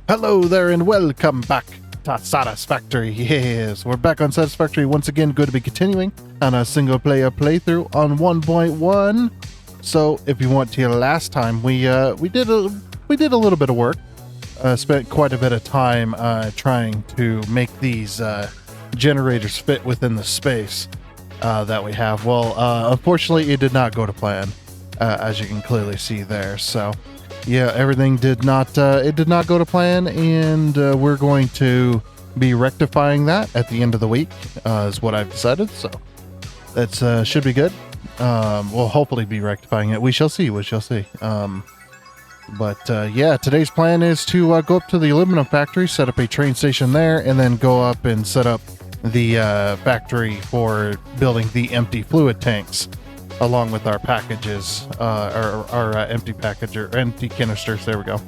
Hello there and welcome back to Satisfactory. Yes, we're back on Satisfactory once again. Good to be continuing on a single player playthrough on 1.1. So if you want to hear last time, we did a little bit of work. Spent quite a bit of time trying to make these generators fit within the space that we have. Well, unfortunately, it did not go to plan, as you can clearly see there. So. Yeah, everything did not go to plan, and we're going to be rectifying that at the end of the week, is what I've decided. So that should be good. We'll hopefully be rectifying it. We shall see. Yeah, today's plan is to go up to the aluminum factory, set up a train station there, and then go up and set up the factory for building the empty fluid tanks, along with our packages, our empty package or empty canisters. There we go.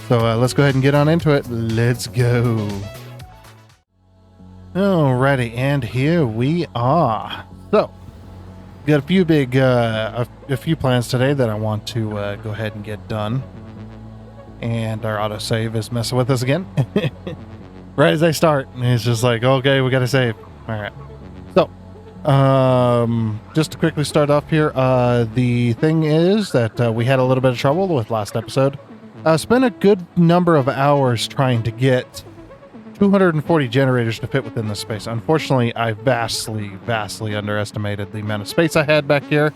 So let's go ahead and get on into it. Let's go. Alrighty, and here we are. So, got a few a few plans today that I want to go ahead and get done. And our autosave is messing with us again. Right as I start, it's just like, okay, we gotta save. All right. So. Just to quickly start off here, the thing is that we had a little bit of trouble with last episode. Spent a good number of hours trying to get 240 generators to fit within this space. Unfortunately, I vastly underestimated the amount of space I had back here,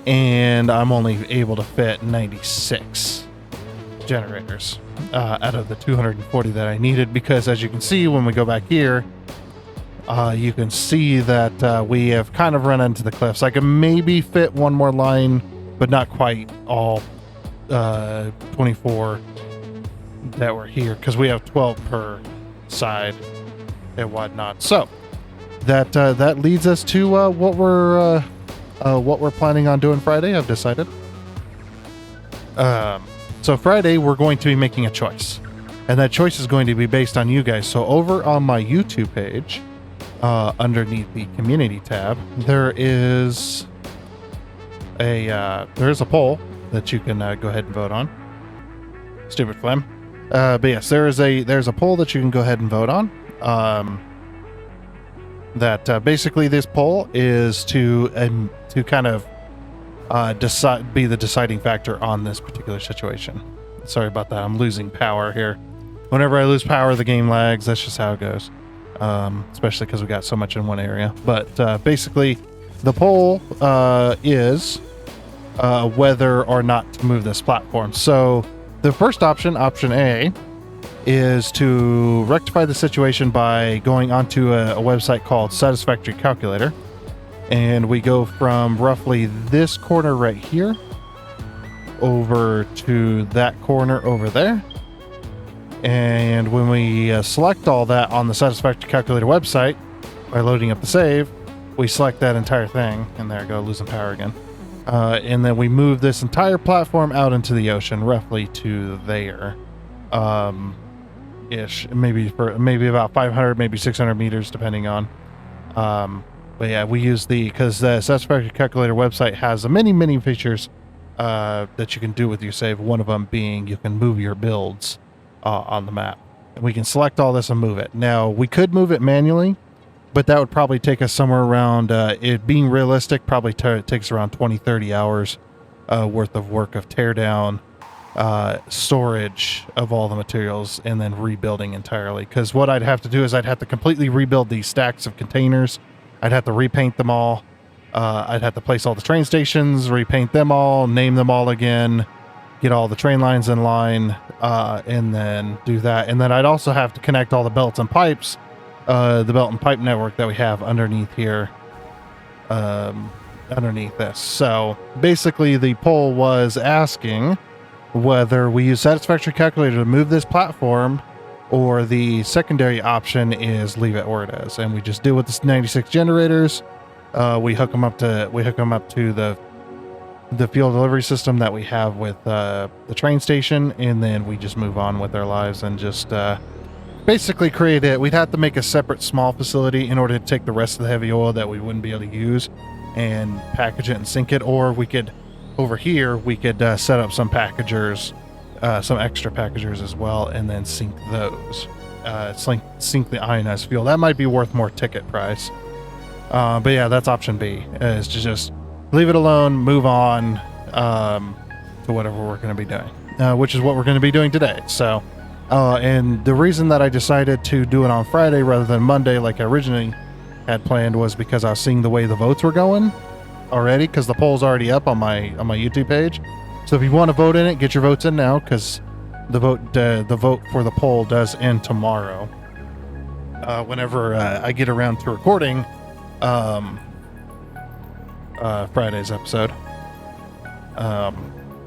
and I'm only able to fit 96 generators out of the 240 that I needed, because as you can see when we go back here, you can see that we have kind of run into the cliffs. I can maybe fit one more line, but not quite all 24 that were here, because we have 12 per side and whatnot. So that leads us to what we're planning on doing Friday. I've decided. So Friday we're going to be making a choice, and that choice is going to be based on you guys. So over on my YouTube page, underneath the community tab, there is a poll that you can go ahead and vote on. Stupid phlegm. But yes, there's a poll that you can go ahead and vote on. Basically this poll is to kind of be the deciding factor on this particular situation. Sorry about that. I'm losing power here. Whenever I lose power, the game lags. That's just how it goes. Especially because we got so much in one area. But basically, the poll is whether or not to move this platform. So the first option, option A, is to rectify the situation by going onto a website called Satisfactory Calculator. And we go from roughly this corner right here over to that corner over there. And when we select all that on the Satisfactory Calculator website, by loading up the save, we select that entire thing, and there I go, losing power again. And then we move this entire platform out into the ocean, roughly to there, ish, maybe about 500, maybe 600 meters, depending on. But yeah, we use because the Satisfactory Calculator website has many features that you can do with your save. One of them being you can move your builds on the map. And we can select all this and move it. Now, we could move it manually, but that would probably take us somewhere around, it being realistic, probably takes around 20-30 hours worth of work of teardown, storage of all the materials, and then rebuilding entirely. Because what I'd have to do is I'd have to completely rebuild these stacks of containers. I'd have to repaint them all. I'd have to place all the train stations, repaint them all, name them all again, get all the train lines in line, and then do that. And then I'd also have to connect all the belts and pipes, the belt and pipe network that we have underneath here, underneath this. So basically the poll was asking whether we use Satisfactory Calculator to move this platform, or the secondary option is leave it where it is, and we just do with the 96 generators. We hook them up to the fuel delivery system that we have with the train station, and then we just move on with our lives and just basically create it. We'd have to make a separate small facility in order to take the rest of the heavy oil that we wouldn't be able to use and package it and sink it, or we could over here we could set up some packagers some extra packagers as well, and then sink those. Sink the ionized fuel. That might be worth more ticket price. But yeah, that's option B, is to just leave it alone, move on to whatever we're going to be doing, which is what we're going to be doing today. So, and the reason that I decided to do it on Friday rather than Monday like I originally had planned was because I was seeing the way the votes were going already, because the poll's already up on my YouTube page. So if you want to vote in it, get your votes in now, because the vote for the poll does end tomorrow. Whenever I get around to recording Friday's episode,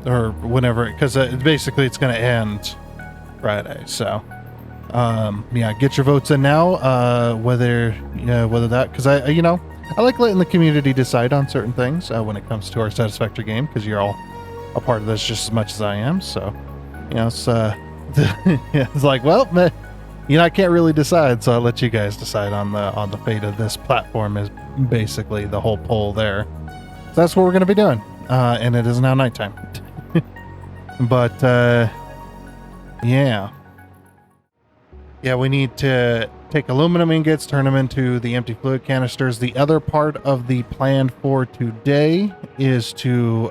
or whenever, because basically it's going to end Friday. So yeah, get your votes in now. Whether that, because I like letting the community decide on certain things when it comes to our Satisfactory game, because you're all a part of this just as much as I am. So it's it's like, well, I can't really decide, so I'll let you guys decide on the fate of this platform. Is basically the whole poll there. So that's what we're going to be doing, and it is now nighttime. But yeah, we need to take aluminum ingots, turn them into the empty fluid canisters. The other part of the plan for today is to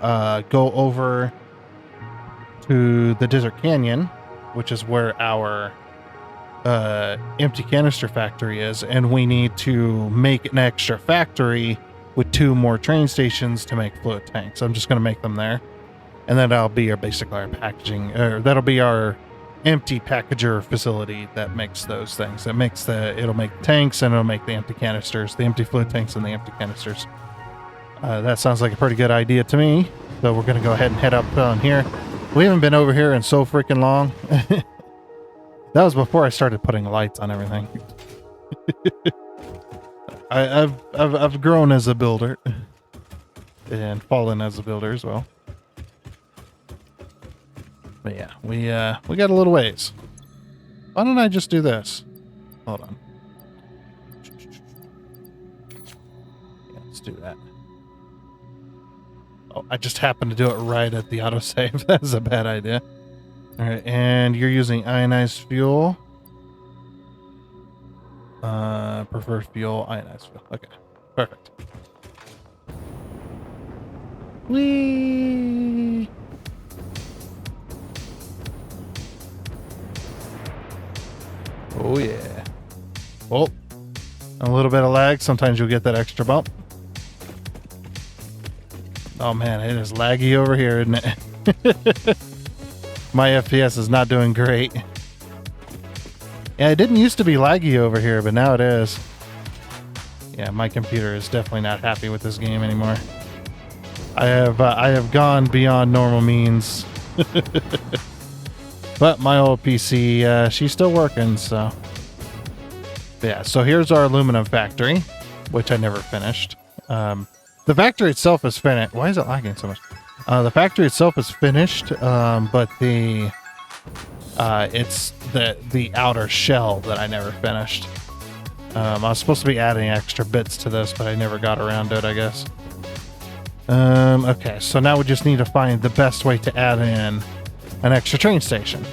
go over to the Desert Canyon, which is where our empty canister factory is, and we need to make an extra factory with 2 more train stations to make fluid tanks. I'm just going to make them there, and then that'll be basically our packaging, or that'll be our empty packager facility that makes those things. It'll make tanks, and it'll make the empty canisters, the empty fluid tanks and the empty canisters. That sounds like a pretty good idea to me. So we're going to go ahead and head up on here. We haven't been over here in so freaking long. That was before I started putting lights on everything. I've grown as a builder and fallen as a builder as well. But yeah, we got a little ways. Why don't I just do this? Hold on. Yeah, let's do that. Oh, I just happened to do it right at the autosave. That's a bad idea. All right, and you're using ionized fuel. Preferred fuel, ionized fuel. Okay, perfect. Whee! Oh yeah. Oh, a little bit of lag. Sometimes you'll get that extra bump. Oh man, it is laggy over here, isn't it? My FPS is not doing great. Yeah, it didn't used to be laggy over here, but now it is. Yeah, my computer is definitely not happy with this game anymore. I have gone beyond normal means. But my old PC, she's still working, so. Yeah, so here's our aluminum factory, which I never finished. The factory itself is finished. Why is it lagging so much? The factory itself is finished, but it's the outer shell that I never finished. I was supposed to be adding extra bits to this, but I never got around to it, I guess. Okay, so now we just need to find the best way to add in an extra train station.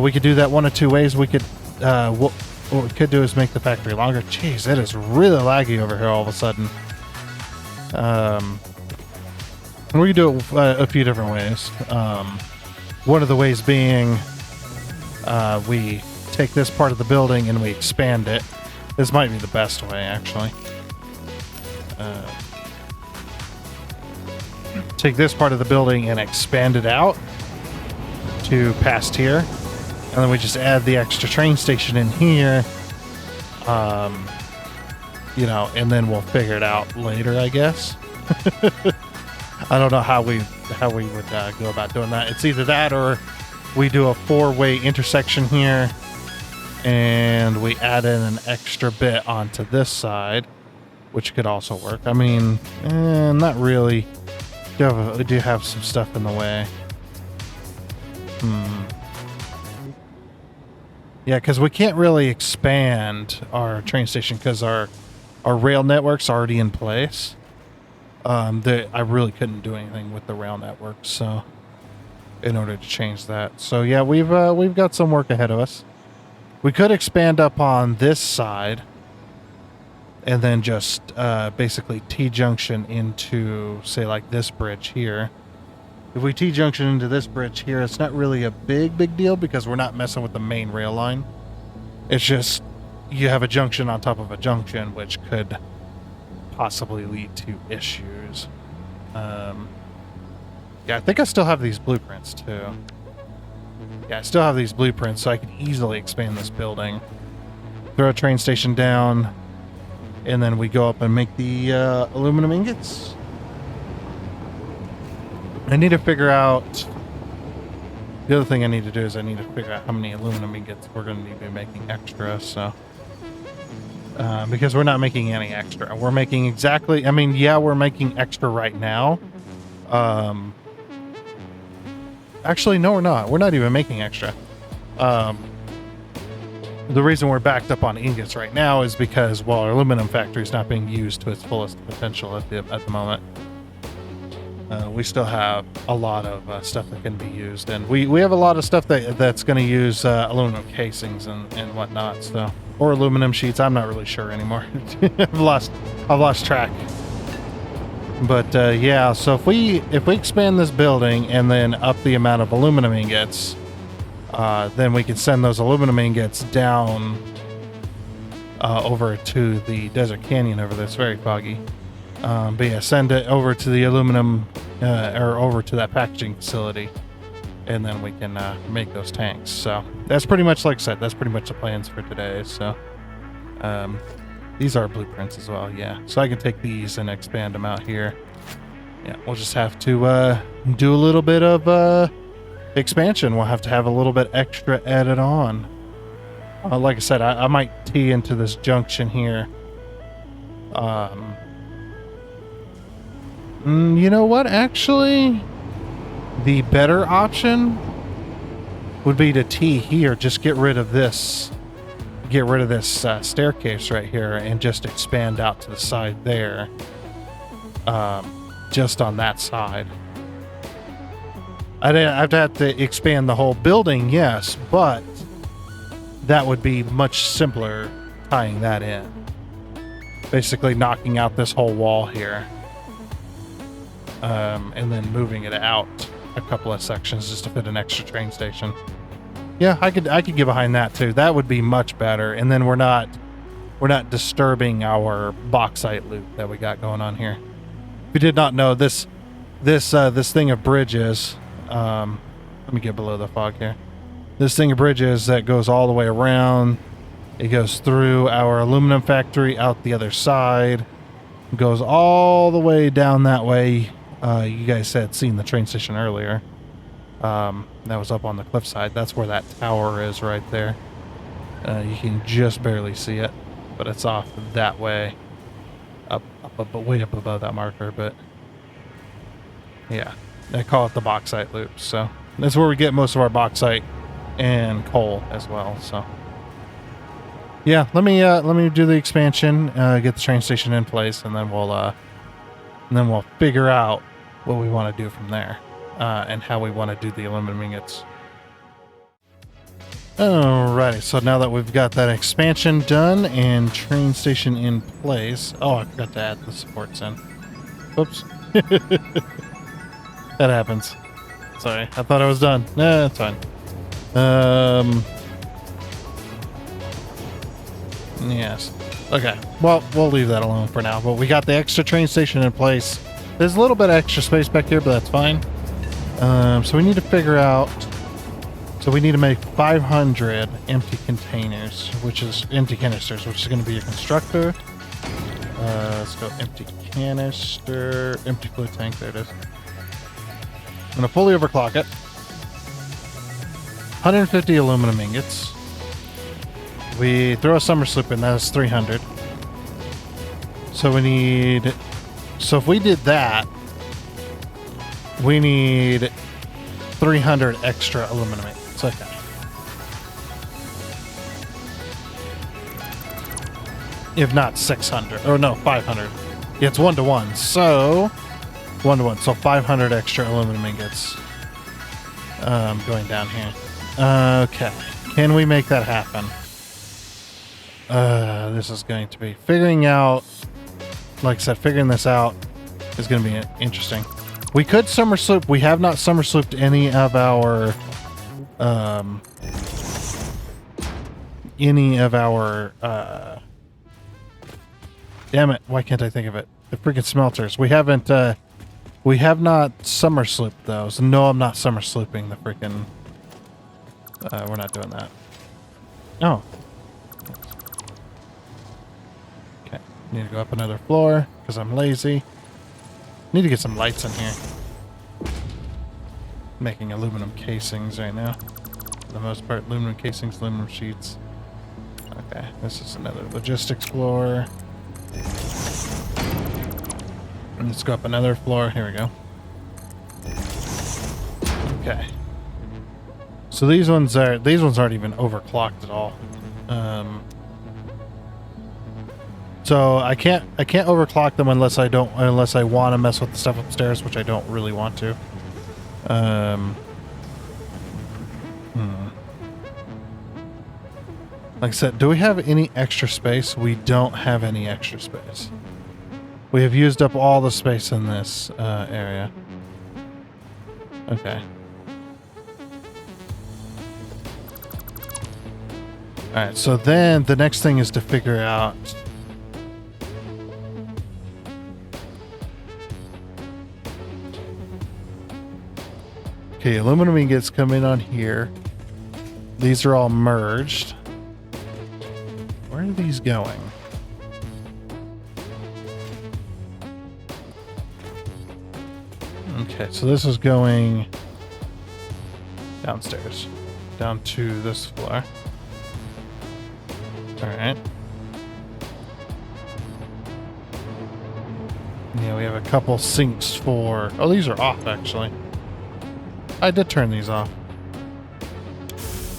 We could do that one of 2 ways. We could, what we could do is make the factory longer. Jeez, it is really laggy over here all of a sudden. We could do it a few different ways. One of the ways being, we take this part of the building and we expand it. This might be the best way, actually. Take this part of the building and expand it out to past here, and then we just add the extra train station in here, and then we'll figure it out later, I guess. I don't know how we would go about doing that. It's either that or we do a 4-way intersection here, and we add in an extra bit onto this side, which could also work. I mean, not really. We do have some stuff in the way. Yeah, because we can't really expand our train station because our rail network's already in place. I really couldn't do anything with the rail network, so in order to change that. So yeah, we've got some work ahead of us. We could expand up on this side and then just basically T-junction into, say, like this bridge here. If we T-junction into this bridge here, it's not really a big deal because we're not messing with the main rail line. It's just you have a junction on top of a junction, which could possibly lead to issues. Yeah, I think I still have these blueprints too. Yeah, I still have these blueprints, so I could easily expand this building. Throw a train station down, and then we go up and make the aluminum ingots. I need to figure out... The other thing I need to do is I need to figure out how many aluminum ingots we're going to be making extra, so... because we're not making any extra. We're making exactly... I mean, yeah, we're making extra right now. Actually, no, we're not. We're not even making extra. The reason we're backed up on ingots right now is because, well, our aluminum factory is not being used to its fullest potential at the moment. We still have a lot of stuff that can be used, and we have a lot of stuff that's going to use aluminum casings and whatnot, so, or aluminum sheets. I'm not really sure anymore. I've lost track. But yeah, so if we expand this building and then up the amount of aluminum ingots, then we can send those aluminum ingots down over to the desert canyon over there. It's very foggy. But yeah, send it over to the aluminum, or over to that packaging facility, and then we can make those tanks. So that's pretty much, like I said, that's pretty much the plans for today. So these are blueprints as well, yeah. So I can take these and expand them out here. Yeah, we'll just have to do a little bit of expansion. We'll have to have a little bit extra added on. Like I said, I might tee into this junction here. You know what? Actually, the better option would be to tee here. Just get rid of this. Get rid of this staircase right here and just expand out to the side there. Just on that side. I'd have to expand the whole building, yes, but that would be much simpler tying that in. Basically knocking out this whole wall here. And then moving it out a couple of sections just to fit an extra train station. Yeah, I could get behind that too. That would be much better. And then we're not disturbing our bauxite loop that we got going on here. If you did not know, this thing of bridges, let me get below the fog here. This thing of bridges that goes all the way around. It goes through our aluminum factory out the other side. Goes all the way down that way. You guys had seen the train station earlier. That was up on the cliffside. That's where that tower is right there. You can just barely see it, but it's off that way. Way up above that marker, but yeah, they call it the bauxite loop. So that's where we get most of our bauxite and coal as well. So yeah, let me do the expansion, get the train station in place, and then we'll figure out what we want to do from there, and how we want to do the aluminum ingots. Alrighty, so now that we've got that expansion done and train station in place... Oh, I forgot to add the supports in. Whoops. That happens. Sorry, I thought I was done. Nah, that's fine. Yes. Okay, well, we'll leave that alone for now, but we got the extra train station in place. There's a little bit of extra space back here, but that's fine. So we need to figure out... So we need to make 500 empty containers, which is empty canisters, which is going to be a constructor. Let's go empty canister, empty fluid tank. There it is. I'm going to fully overclock it. 150 aluminum ingots. We throw a summer slip in, that's 300. So we need... So if we did that, we need 300 extra aluminum ingots. Okay. If not 600, or no, 500. Yeah, it's 1-to-1. So 1-to-1. So 500 extra aluminum ingots. going down here. Okay. Can we make that happen? This is going to be figuring out, like I said, figuring this out is going to be interesting. We could summer sloop. We have not summer slooped any of our, damn it. Why can't I think of it? The freaking smelters. We haven't, we have not summer slooped those. No, I'm not summer slooping the freaking, we're not doing that. Oh. Okay. Need to go up another floor because I'm lazy. Need to get some lights in here. Making aluminum casings right now. For the most part, aluminum casings, aluminum sheets. Okay, this is another logistics floor. Let's go up another floor. Here we go. Okay. So these ones aren't even overclocked at all. So I can't overclock them unless I want to mess with the stuff upstairs, which I don't really want to. Like I said, do we have any extra space? We don't have any extra space. We have used up all the space in this area. Okay. Alright, so then the next thing is to figure out... Okay, aluminum ingots come in on here. These are all merged. Where are these going? Okay, so this is going downstairs. Down to this floor. Alright. Yeah, we have a couple sinks for... Oh, these are off, actually. I did turn these off.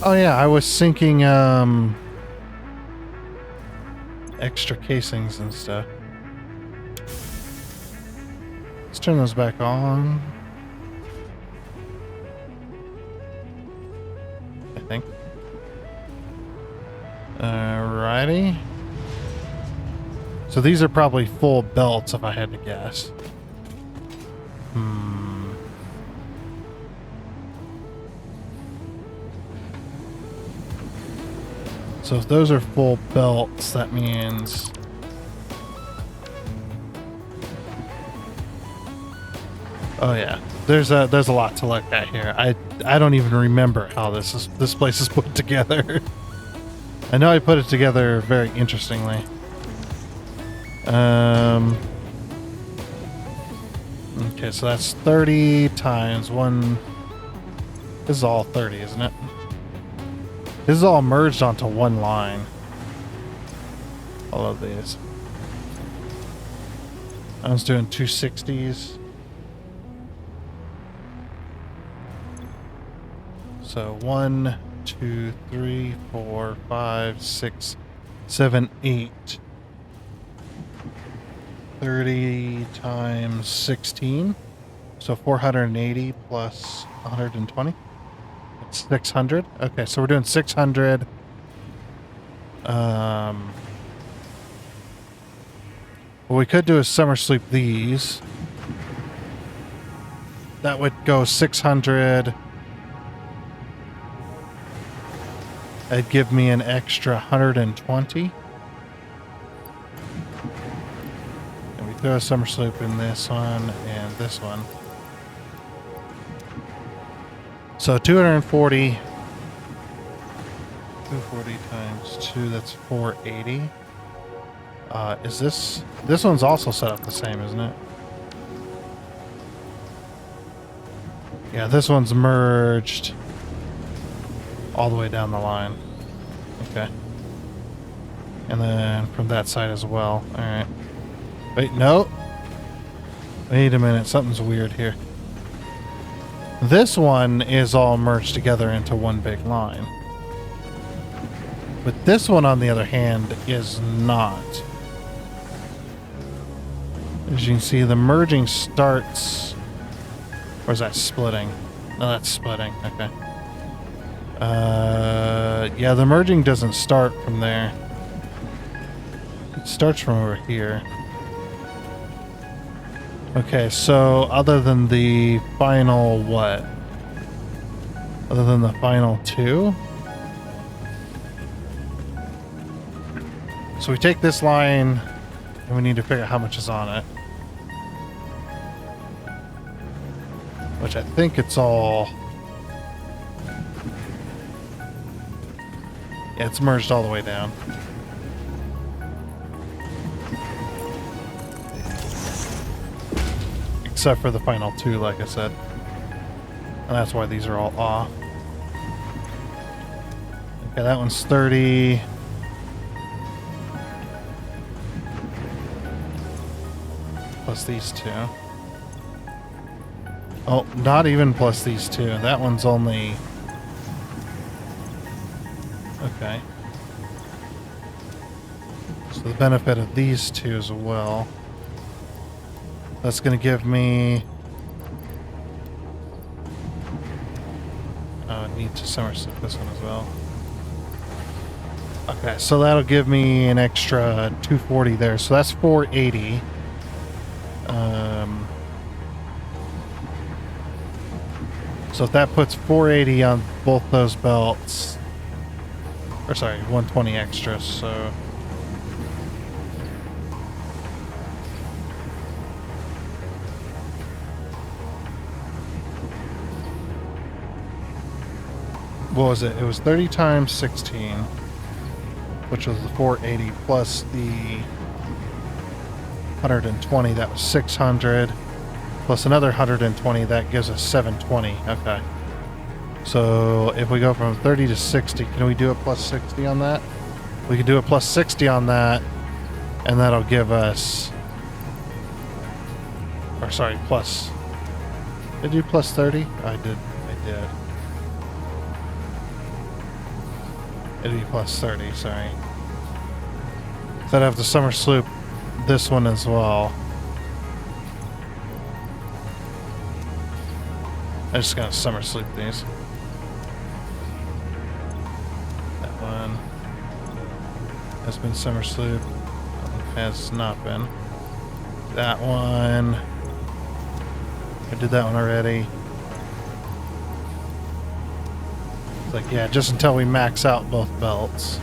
Oh, yeah, I was sinking, extra casings and stuff. Let's turn those back on. I think. Alrighty. So these are probably full belts if I had to guess. So if those are full belts, that means... Oh yeah, there's a lot to look at here. I don't even remember how this place is put together. I know I put it together very interestingly. Okay, so that's 30 times 1. This is all 30, isn't it? This is all merged onto one line. All of these. I was doing 260s. So 1, 2, 3, 4, 5, 6, 7, 8. 30 times 16. So 480 plus 120. 600. Okay, so we're doing 600. What we could do is summer sleep these. That would go 600. That'd give me an extra 120. And we throw a summer sleep in this one and this one. So 240. 240 times 2, that's 480. Is this one's also set up the same, isn't it? Yeah, this one's merged all the way down the line. Okay. And then from that side as well. Alright. Wait, no. Wait a minute, something's weird here. This one is all merged together into one big line. But this one, on the other hand, is not. As you can see, the merging starts... Or is that splitting? No, that's splitting. Okay. Yeah, the merging doesn't start from there. It starts from over here. Okay, so other than the final what? Other than the final two? So we take this line and we need to figure out how much is on it. Which I think it's all... Yeah, it's merged all the way down. Except for the final two, like I said. And that's why these are all off. Okay, that one's 30. Plus these two. Oh, not even plus these two. That one's only... Okay. So the benefit of these two as well. That's going to give me... Oh, I need to somerset this one as well. Okay, so that'll give me an extra 240 there. So that's 480. So if that puts 480 on both those belts... Or sorry, 120 extra, so... What was it? It was 30 times 16, which was the 480, plus the 120, that was 600, plus another 120, that gives us 720. Okay. So if we go from 30 to 60, can we do a plus 60 on that? We can do a plus 60 on that, and that'll give us... Or sorry, plus... Did I do plus 30? I did. It'd be plus 30, sorry. So I'd have to summer sloop this one as well. I'm just gonna summer sloop these. That one has been summer sloop. That one has not been. That one... I did that one already. Like, yeah, just until we max out both belts.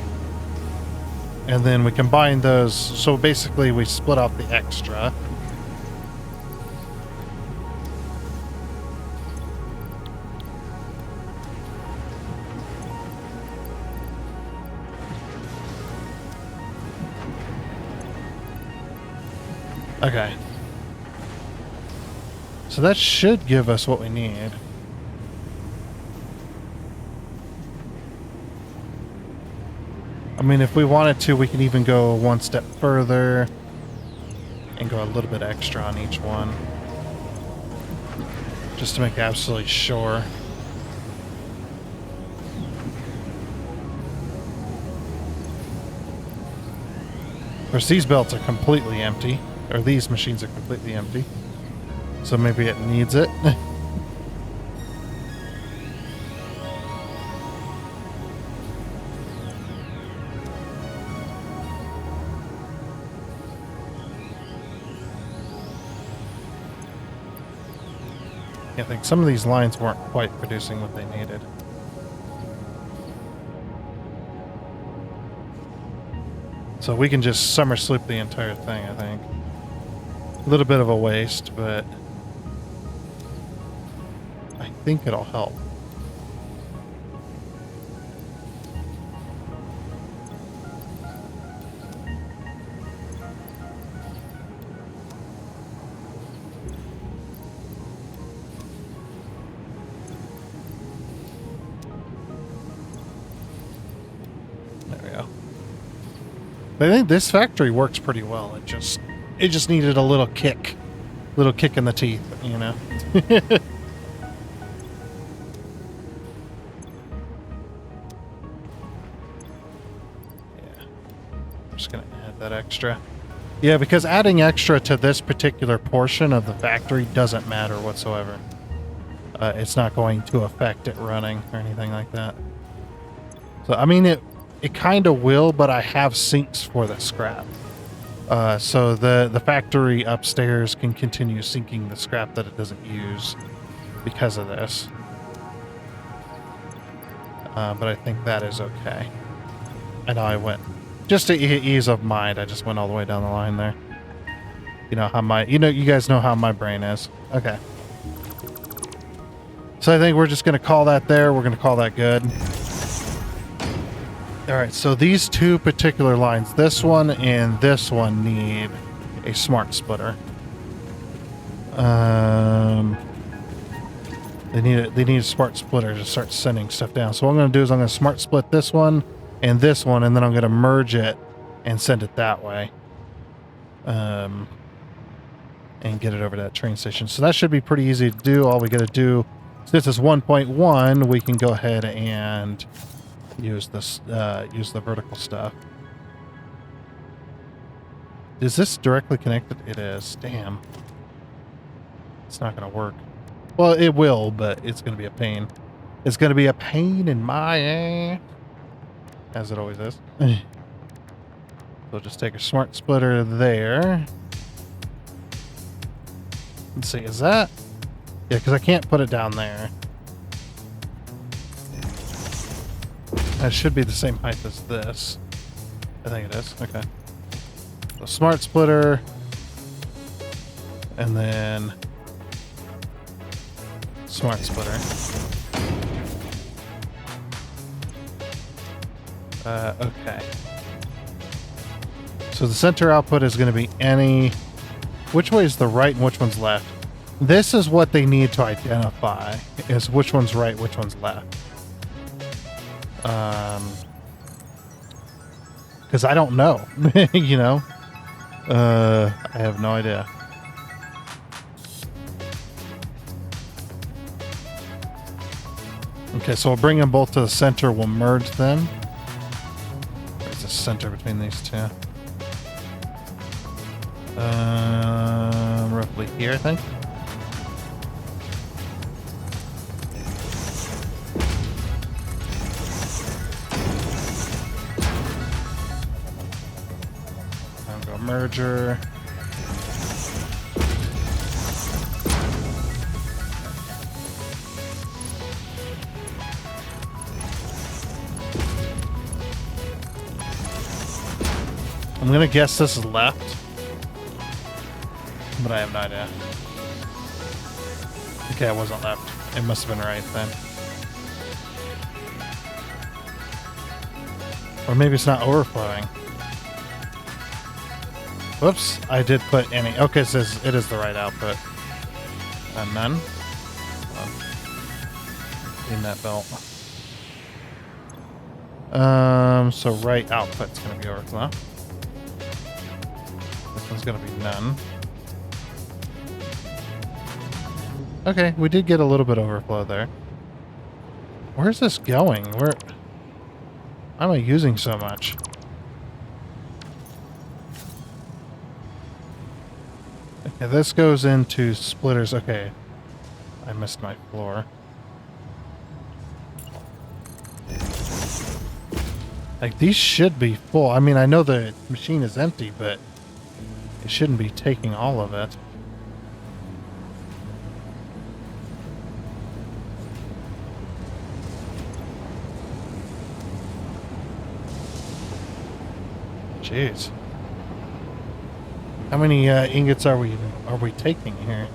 And then we combine those, so basically we split off the extra. Okay. So that should give us what we need. I mean, if we wanted to, we can even go one step further and go a little bit extra on each one. Just to make absolutely sure. Of course, these belts are completely empty. Or these machines are completely empty. So maybe it needs it. I think some of these lines weren't quite producing what they needed. So we can just summer sloop the entire thing, I think. A little bit of a waste, but I think it'll help. But I think this factory works pretty well. It just needed a little kick in the teeth, you know. Yeah, I'm just gonna add that extra. Yeah, because adding extra to this particular portion of the factory doesn't matter whatsoever. it's not going to affect it running or anything like that. So, I mean, it kind of will, but I have sinks for the scrap. So the factory upstairs can continue sinking the scrap that it doesn't use because of this. But I think that is okay. I know I went, just to ease of mind, I just went all the way down the line there. You know how you guys know how my brain is. Okay. So I think we're just going to call that there. We're going to call that good. All right, so these two particular lines, this one and this one, need a smart splitter. They need a smart splitter to start sending stuff down. So what I'm going to do is I'm going to smart split this one, and then I'm going to merge it and send it that way. And get it over to that train station. So that should be pretty easy to do. All we got to do, since it's 1.1, we can go ahead and use this, use the vertical stuff. Is this directly connected? It is. Damn. It's not going to work. Well, it will, but it's going to be a pain. It's going to be a pain in my ass. As it always is. So just take a smart splitter there. Let's see, is that? Yeah, because I can't put it down there. That should be the same height as this. I think it is. Okay. So smart splitter. And then smart splitter. Okay. So the center output is going to be any... Which way is the right and which one's left? This is what they need to identify, is which one's right, which one's left. Because I don't know, you know? I have no idea. Okay, so we'll bring them both to the center. We'll merge them. Where's the center between these two? Roughly here, I think. I'll go merger. I'm gonna guess this is left. But I have no idea. Okay, it wasn't left. It must have been right then. Or maybe it's not overflowing. Whoops, I did put any. Okay, it says it is the right output. And none. In that belt. So right output's gonna be overflow. This one's gonna be none. Okay, we did get a little bit overflow there. Where's this going? Why am I using so much? Okay, this goes into splitters. Okay, I missed my floor. Like, these should be full. I mean, I know the machine is empty, but it shouldn't be taking all of it. Jeez. How many ingots are we taking here?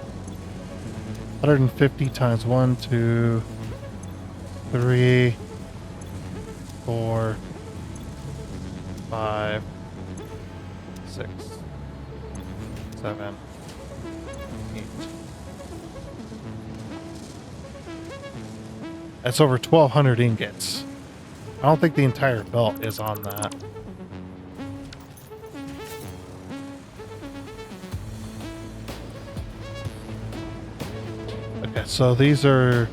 150 times 1, 2, 3, 4, 5, 6, 7, 8. That's over 1,200 ingots. I don't think the entire belt is on that. Okay, so these are...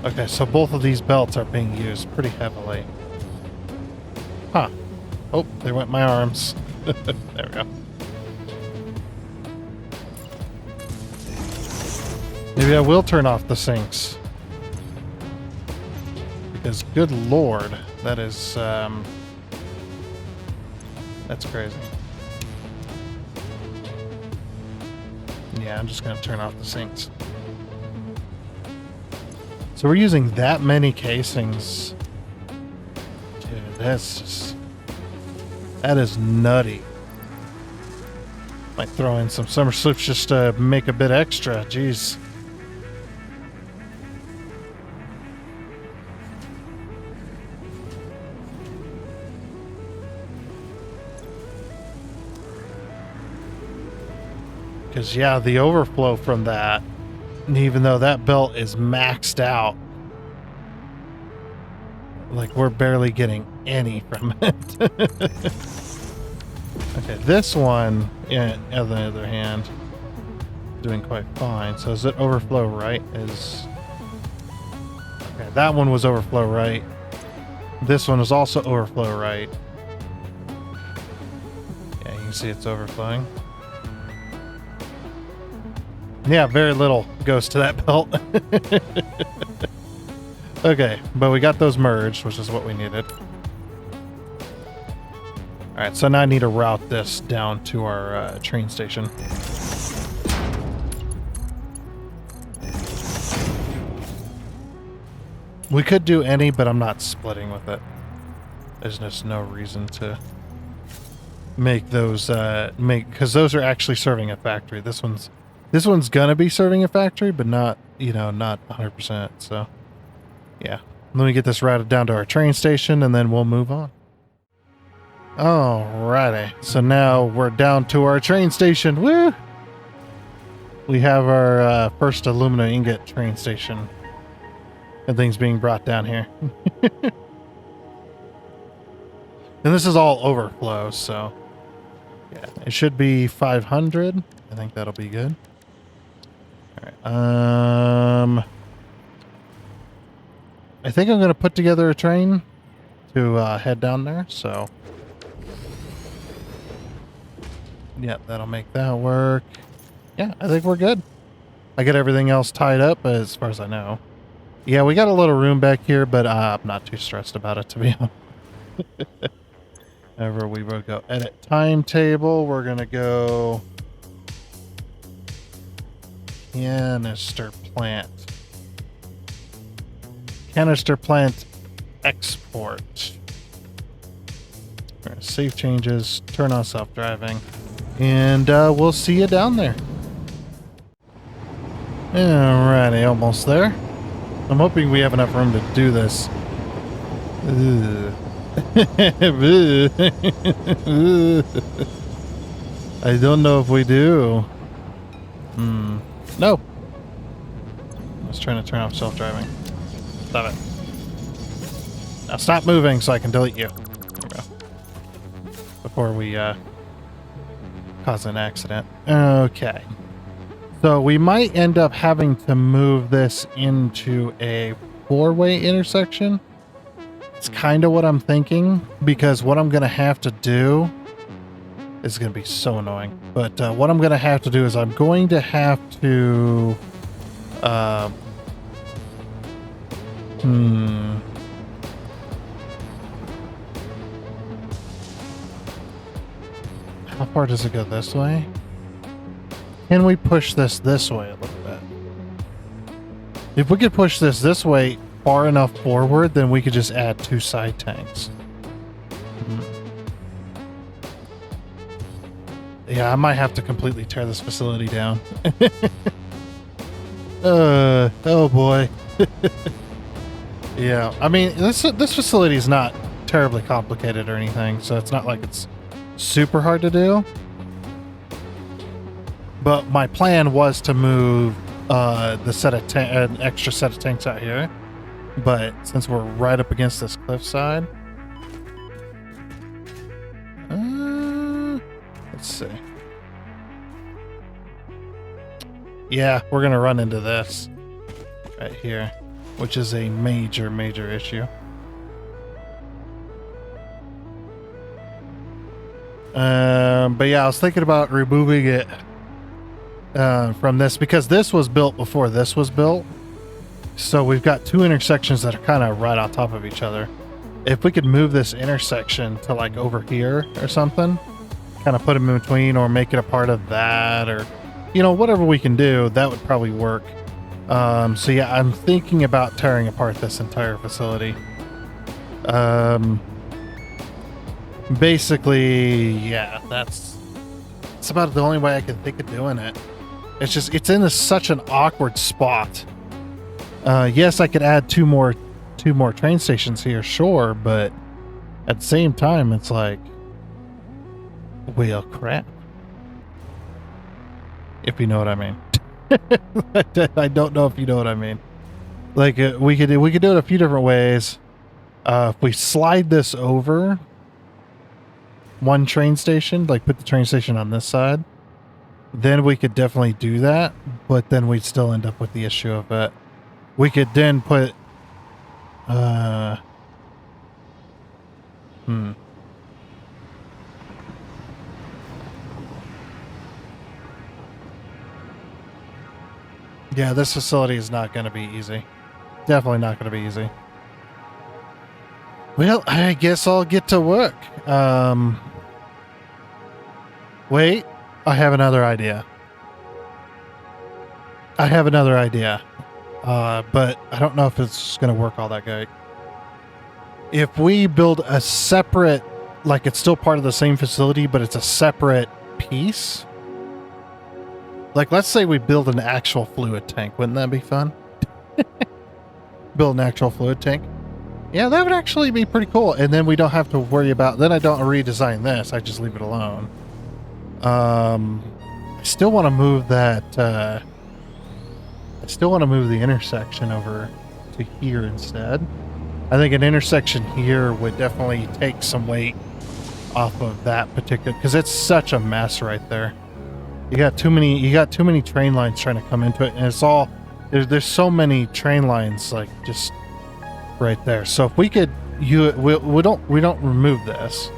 Okay, so both of these belts are being used pretty heavily. Huh. Oh, there went my arms. There we go. Maybe I will turn off the sinks. Because good lord, that is, that's crazy. Yeah, I'm just gonna turn off the sinks. So we're using that many casings. Dude, that's just... that is nutty. Might throw in some summer slips just to make a bit extra. Jeez. Because, yeah, the overflow from that, even though that belt is maxed out, like, we're barely getting any from it. Okay, this one, yeah, on the other hand, doing quite fine. So is it overflow right? Okay, that one was overflow right. This one is also overflow right. Yeah, you can see it's overflowing. Yeah, very little goes to that belt. Okay, but we got those merged, which is what we needed. Alright, so now I need to route this down to our train station. We could do any, but I'm not splitting with it. There's just no reason to make those, because those are actually serving a factory. This one's gonna be serving a factory, but not, you know, not 100%, so... yeah. Let me get this routed down to our train station, and then we'll move on. Alrighty. So now we're down to our train station. Woo! We have our first aluminum ingot train station. And things being brought down here. And this is all overflow, so... yeah, it should be 500. I think that'll be good. Alright, I think I'm going to put together a train to head down there, so... yeah, that'll make that work. Yeah, I think we're good. I got everything else tied up as far as I know. Yeah, we got a little room back here, but I'm not too stressed about it, to be honest. However, we will go edit timetable. We're going to go... canister plant. Canister plant export. We're going to save changes, turn on self-driving, and we'll see you down there. Alrighty, almost there. I'm hoping we have enough room to do this. I don't know if we do. No. I was trying to turn off self-driving. Stop it. Now stop moving so I can delete you. There we go. Before we cause an accident. Okay. So we might end up having to move this into a four-way intersection. It's kind of what I'm thinking, because what I'm going to have to do is going to be so annoying. But what I'm going to have to do is I'm going to have to... how far does it go this way? Can we push this way a little bit? If we could push this way far enough forward, then we could just add 2 side tanks. Yeah, I might have to completely tear this facility down. Oh boy. Yeah, I mean, this facility is not terribly complicated or anything, so it's not like it's super hard to do. But my plan was to move the set of an extra set of tanks out here. But since we're right up against this cliffside, let's see. Yeah, we're gonna run into this right here, which is a major issue. But yeah, I was thinking about removing it from this, because this was built before this was built. So we've got two intersections that are kind of right on top of each other. If we could move this intersection to like over here or something, kind of put them in between or make it a part of that, or, you know, whatever we can do, that would probably work. So yeah, I'm thinking about tearing apart this entire facility. Basically, yeah, that's about the only way I can think of doing it. It's just, it's in such an awkward spot. Yes, I could add two more train stations here, sure, but at the same time, it's like, well, crap. If you know what I mean. I don't know if you know what I mean. Like, we could do it a few different ways. If we slide this over one train station, like put the train station on this side, then we could definitely do that, but then we'd still end up with the issue of it. We could then put yeah, this facility is not going to be easy. Definitely not going to be easy. Well, I guess I'll get to work. Wait, I have another idea. But I don't know if it's going to work all that great. If we build a separate, like it's still part of the same facility, but it's a separate piece. Like, let's say we build an actual fluid tank. Wouldn't that be fun? Build an actual fluid tank. Yeah, that would actually be pretty cool. And then we don't have to worry about, then I don't redesign this. I just leave it alone. I still want to move that, I still want to move the intersection over to here instead. I think an intersection here would definitely take some weight off of that particular, because it's such a mess right there. You got too many train lines trying to come into it, and it's all, there's so many train lines like just right there. So if we could, we don't remove this.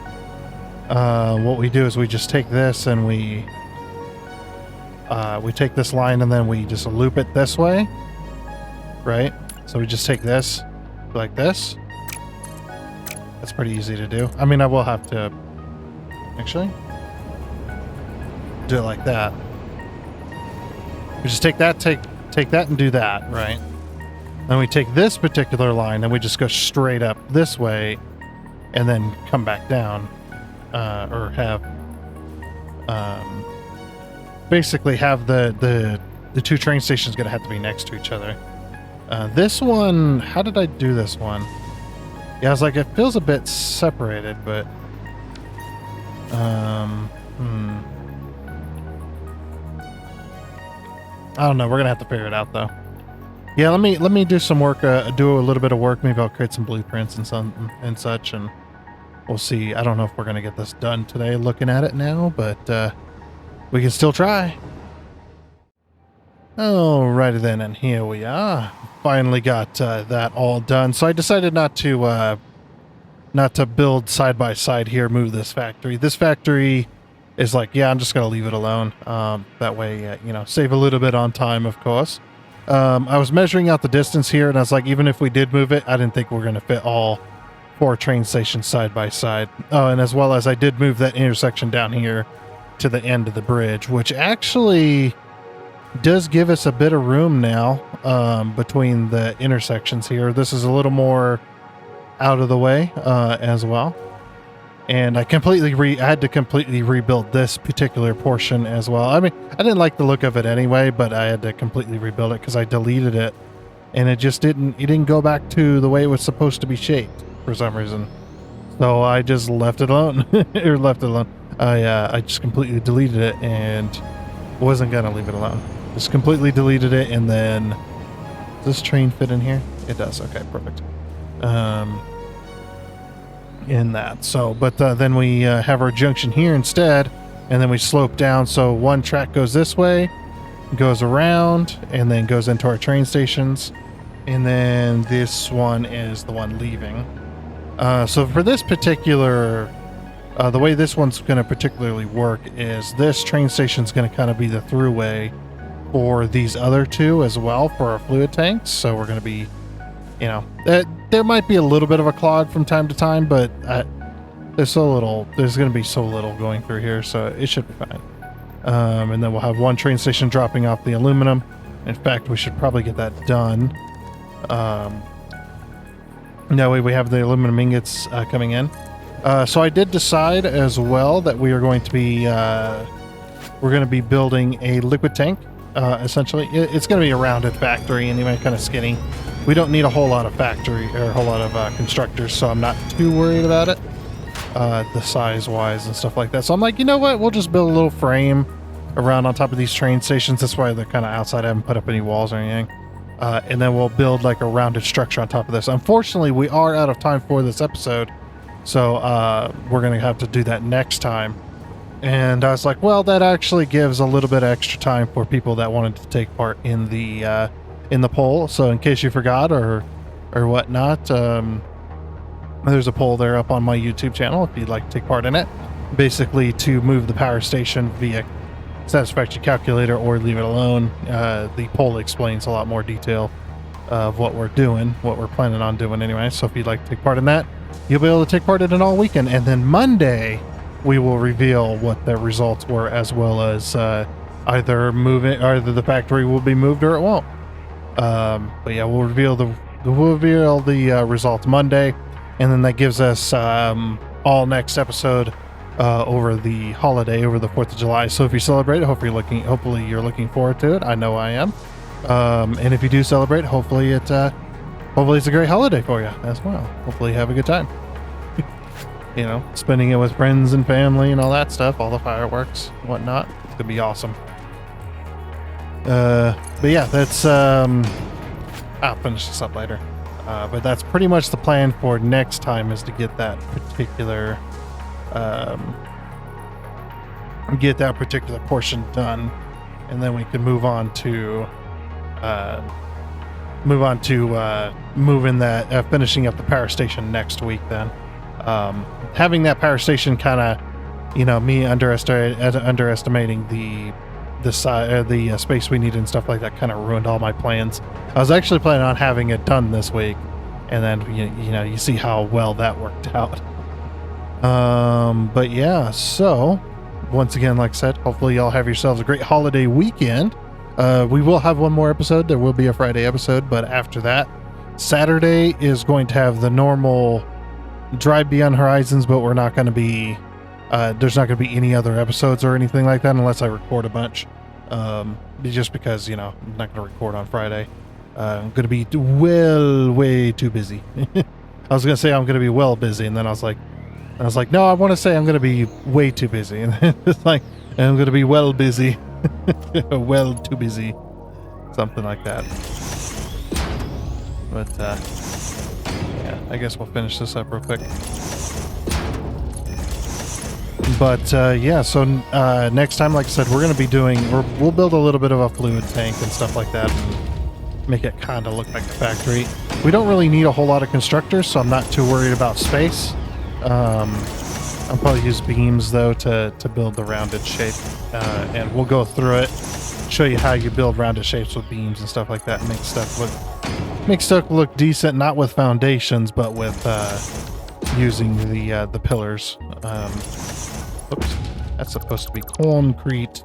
What we do is we just take this and we take this line and then we just loop it this way, right? So we just take this like this. That's pretty easy to do. I mean, I will have to actually do it like that. We just take that and do that, right? Then we take this particular line and we just go straight up this way and then come back down, or have basically have the two train stations gonna have to be next to each other. This one, how did I do this one? Yeah, I was like, it feels a bit separated, but I don't know. We're gonna have to figure it out though. Yeah, let me do some work. Do a little bit of work. Maybe I'll create some blueprints and such, and we'll see. I don't know if we're gonna get this done today. Looking at it now, but we can still try. Alrighty then, and here we are. Finally got that all done. So I decided not to build side by side here. Move this factory. This factory is like, yeah, I'm just gonna leave it alone. That way, you know, save a little bit on time, of course. I was measuring out the distance here, and I was like, even if we did move it, I didn't think we're gonna fit all 4 train stations side by side. And as well as I did move that intersection down here to the end of the bridge, which actually does give us a bit of room now between the intersections here. This is a little more out of the way as well. And I had to completely rebuild this particular portion as well. I mean, I didn't like the look of it anyway, but I had to completely rebuild it because I deleted it, and it just didn't go back to the way it was supposed to be shaped for some reason. So I just left it alone, I just completely deleted it and wasn't gonna leave it alone. Just completely deleted it, and then does this train fit in here? It does. Okay, perfect. In that. So, but then we have our junction here instead, and then we slope down. So one track goes this way, goes around, and then goes into our train stations, and then this one is the one leaving. So for this particular, the way this one's going to particularly work is this train station is going to kind of be the throughway for these other two as well for our fluid tanks. So we're going to be, you know, there might be a little bit of a clog from time to time, but there's going to be so little going through here, so it should be fine. And then we'll have one train station dropping off the aluminum. In fact, we should probably get that done. That way we have the aluminum ingots coming in. So I did decide as well that we are going to be building a liquid tank. Essentially, it's going to be a rounded factory anyway, kind of skinny. We don't need a whole lot of factory or a whole lot of constructors, so I'm not too worried about it, the size-wise and stuff like that. So I'm like, you know what? We'll just build a little frame around on top of these train stations. That's why they're kind of outside. I haven't put up any walls or anything. And then we'll build like a rounded structure on top of this. Unfortunately, we are out of time for this episode, so we're going to have to do that next time. And I was like, well, that actually gives a little bit of extra time for people that wanted to take part in the poll. So in case you forgot or whatnot, there's a poll there up on my YouTube channel if you'd like to take part in it. Basically, to move the power station via Satisfactory calculator or leave it alone. The poll explains a lot more detail of what we're doing, what we're planning on doing anyway. So if you'd like to take part in that, you'll be able to take part in it all weekend. And then Monday, we will reveal what the results were, as well as either the factory will be moved or it won't. But yeah, we'll reveal the results Monday, and then that gives us all next episode over the holiday, over the 4th of July. So if you celebrate, hopefully you're looking forward to it. I know I am. And if you do celebrate, hopefully it's a great holiday for you as well. Hopefully you have a good time. You know, spending it with friends and family and all that stuff, all the fireworks and whatnot. It's gonna be awesome. But yeah, that's I'll finish this up later. But that's pretty much the plan for next time, is to get that particular portion done, and then we can move on to finishing up the power station next week then. Having that power station kind of, you know, me underestimating the space we need and stuff like that kind of ruined all my plans. I was actually planning on having it done this week, and then you see how well that worked out. But yeah, so once again, like I said, hopefully y'all have yourselves a great holiday weekend. We will have one more episode. There will be a Friday episode, but after that, Saturday is going to have the normal Drive Beyond Horizons, but we're not going to be there's not going to be any other episodes or anything like that unless I record a bunch, just because, you know, I'm not going to record on Friday. I'm going to be way too busy. I was going to say I'm going to be well busy, and then I was like, no, I want to say I'm going to be way too busy, and it's like, I'm going to be well busy. Well too busy, something like that. But yeah, I guess we'll finish this up real quick. But yeah, so next time, like I said, we're going to be we'll build a little bit of a fluid tank and stuff like that, and make it kind of look like a factory. We don't really need a whole lot of constructors, so I'm not too worried about space. I'll probably use beams though to build the rounded shape, and we'll go through it, show you how you build rounded shapes with beams and stuff like that, and make stuff look decent, not with foundations, but with using the pillars. Oops, that's supposed to be concrete,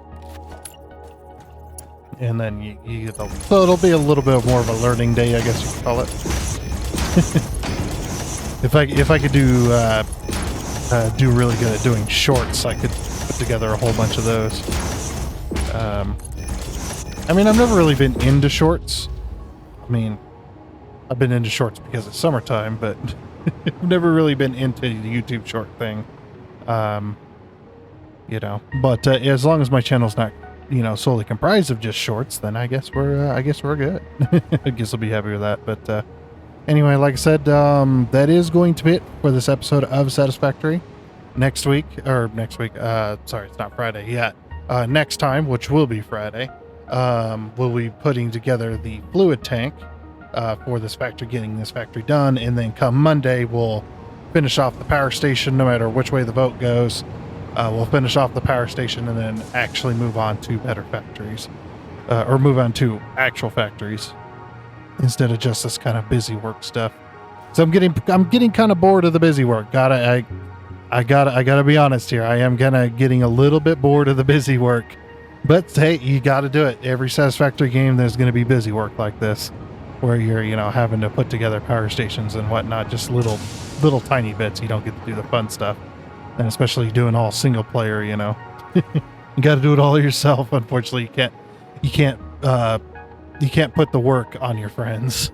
and then you get so it'll be a little bit more of a learning day, I guess you could call it. If I could do really good at doing shorts, I could put together a whole bunch of those. I mean, I've never really been into shorts. I mean, I've been into shorts because it's summertime, but I've never really been into the YouTube short thing. You know, but as long as my channel's not, you know, solely comprised of just shorts, then I guess we're good. I guess I'll be happy with that. But anyway, like I said, that is going to be it for this episode of Satisfactory. Next week, sorry, it's not Friday yet. Next time, which will be Friday, we'll be putting together the fluid tank for this factory, getting this factory done, and then come Monday, we'll finish off the power station. No matter which way the vote goes, we'll finish off the power station and then actually move on to better factories. or move on to actual factories instead of just this kind of busy work stuff. So I'm getting kind of bored of the busy work. I gotta be honest here. I am getting a little bit bored of the busy work. But hey, you gotta do it. Every Satisfactory game, there's gonna be busy work like this, where you're, having to put together power stations and whatnot, just little tiny bits. You don't get to do the fun stuff. And especially doing all single player, you gotta do it all yourself. Unfortunately, you can't put the work on your friends.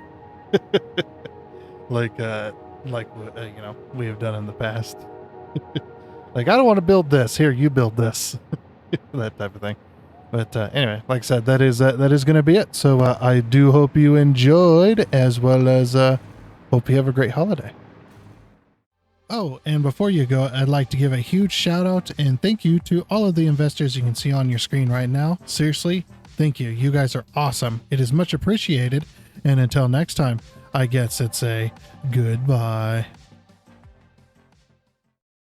like we have done in the past. Like, I don't want to build this. Here, you build this. That type of thing. But anyway, like I said, that is going to be it. So I do hope you enjoyed, as well as hope you have a great holiday. Oh, and before you go, I'd like to give a huge shout out and thank you to all of the investors you can see on your screen right now. Seriously, thank you. You guys are awesome. It is much appreciated. And until next time, I guess it's a goodbye.